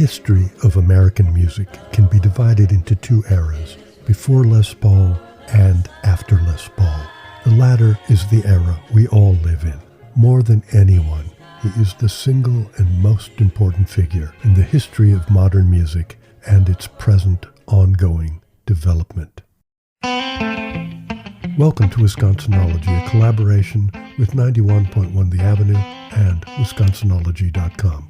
history of American music can be divided into two eras, before Les Paul and after Les Paul. The latter is the era we all live in. More than anyone, he is the single and most important figure in the history of modern music and its present ongoing development. Welcome to Wisconsinology, a collaboration with 91.1 The Avenue and Wisconsinology.com.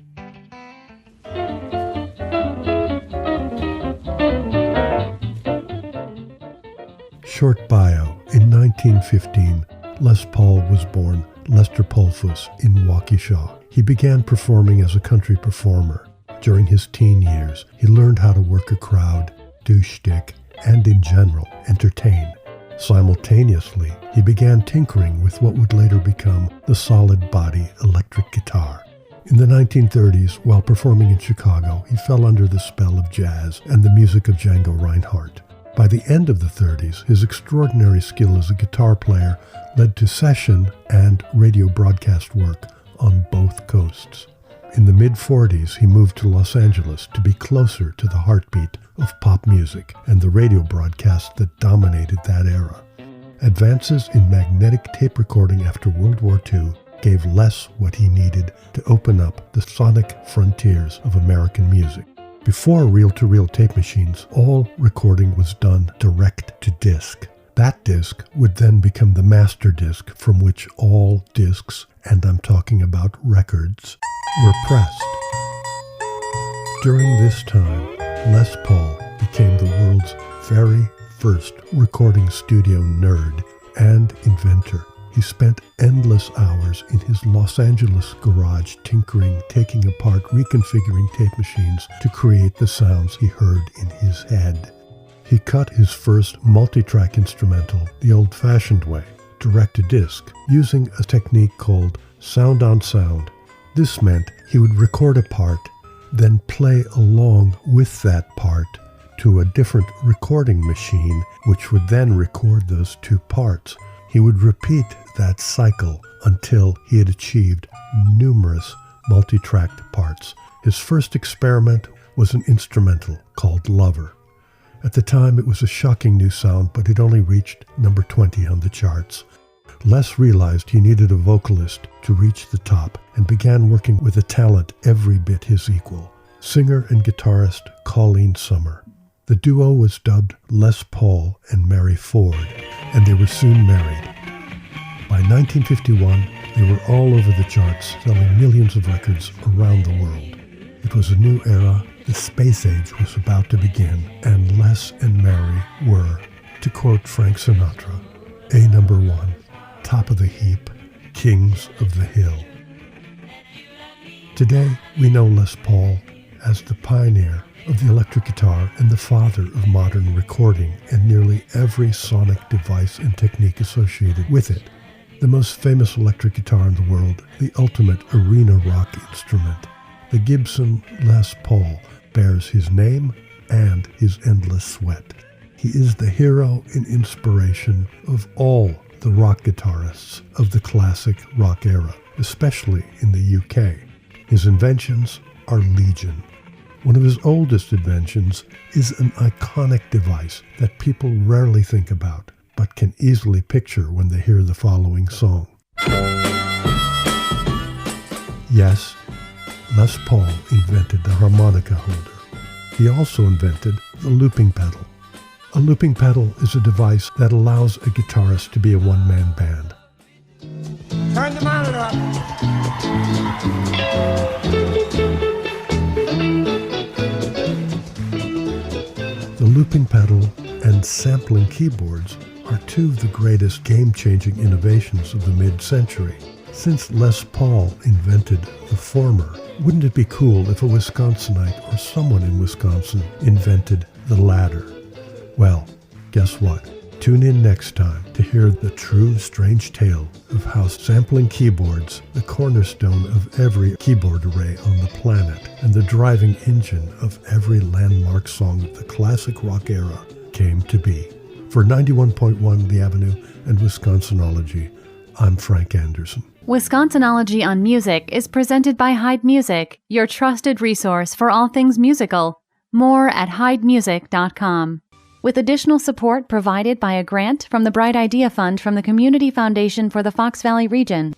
Short bio. In 1915, Les Paul was born Lester Polfus in Waukesha. He began performing as a country performer. During his teen years, he learned how to work a crowd, do shtick, and in general, entertain. Simultaneously, he began tinkering with what would later become the solid-body electric guitar. In the 1930s, while performing in Chicago, he fell under the spell of jazz and the music of Django Reinhardt. By the end of the 30s, his extraordinary skill as a guitar player led to session and radio broadcast work on both coasts. In the mid-40s, he moved to Los Angeles to be closer to the heartbeat of pop music and the radio broadcasts that dominated that era. Advances in magnetic tape recording after World War II gave Les what he needed to open up the sonic frontiers of American music. Before reel-to-reel tape machines, all recording was done direct to disc. That disc would then become the master disc from which all discs, and I'm talking about records, were pressed. During this time, Les Paul became the world's very first recording studio nerd and inventor. He spent endless hours in his Los Angeles garage tinkering, taking apart, reconfiguring tape machines to create the sounds he heard in his head. He cut his first multi-track instrumental the old-fashioned way, direct-to-disc, using a technique called sound-on-sound. This meant he would record a part, then play along with that part to a different recording machine, which would then record those two parts. He would repeat that cycle until he had achieved numerous multi-tracked parts. His first experiment was an instrumental called Lover. At the time, it was a shocking new sound, but it only reached number 20 on the charts. Les realized he needed a vocalist to reach the top and began working with a talent every bit his equal, singer and guitarist Colleen Summer. The duo was dubbed Les Paul and Mary Ford, and they were soon married. By 1951, they were all over the charts, selling millions of records around the world. It was a new era, the space age was about to begin, and Les and Mary were, to quote Frank Sinatra, a number one, top of the heap, kings of the hill. Today, we know Les Paul as the pioneer of the electric guitar and the father of modern recording and nearly every sonic device and technique associated with it. The most famous electric guitar in the world, the ultimate arena rock instrument, the Gibson Les Paul, bears his name and his endless sweat. He is the hero and inspiration of all the rock guitarists of the classic rock era, especially in the UK. His inventions are legion. One of his oldest inventions is an iconic device that people rarely think about, but can easily picture when they hear the following song. Yes, Les Paul invented the harmonica holder. He also invented the looping pedal. A looping pedal is a device that allows a guitarist to be a one-man band. Turn the monitor up. The looping pedal and sampling keyboards are two of the greatest game-changing innovations of the mid-century. Since Les Paul invented the former, wouldn't it be cool if a Wisconsinite or someone in Wisconsin invented the latter? Well, guess what? Tune in next time to hear the true strange tale of how sampling keyboards, the cornerstone of every keyboard array on the planet, and the driving engine of every landmark song of the classic rock era came to be. For 91.1 The Avenue and Wisconsinology, I'm Frank Anderson. Wisconsinology on Music is presented by Heid Music, your trusted resource for all things musical. More at heidmusic.com. With additional support provided by a grant from the Bright Idea Fund from the Community Foundation for the Fox Valley region.